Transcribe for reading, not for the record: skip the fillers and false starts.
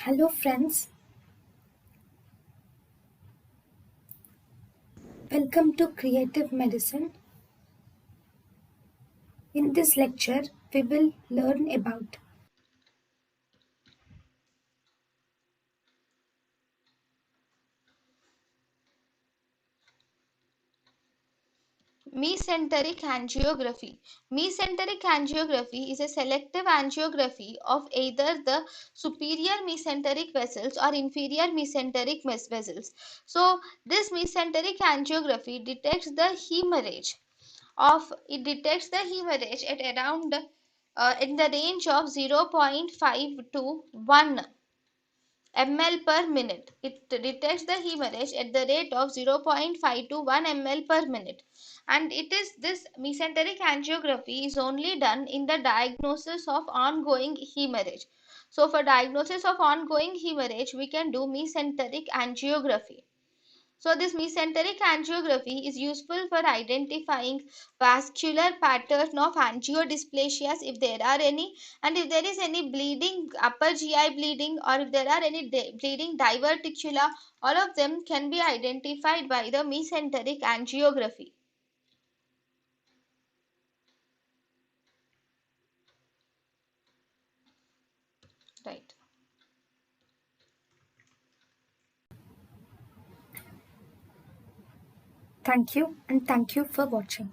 Hello friends, welcome to Creative Medicine. In this lecture, we will learn about Mesenteric angiography. Mesenteric angiography is a selective angiography of either the superior mesenteric vessels or inferior mesenteric vessels. So, this mesenteric angiography detects the hemorrhage at around in the range of 0.5 to 1 ml per minute. It detects the hemorrhage at the rate of 0.5 to 1 ml per minute. And it is this mesenteric angiography is only done in the diagnosis of ongoing hemorrhage. So for diagnosis of ongoing hemorrhage, we can do mesenteric angiography. So this mesenteric angiography is useful for identifying vascular pattern of angiodysplasias if there are any, and if there is any bleeding, upper GI bleeding, or if there are any bleeding diverticula, all of them can be identified by the mesenteric angiography. Right. thank you and thank you for watching.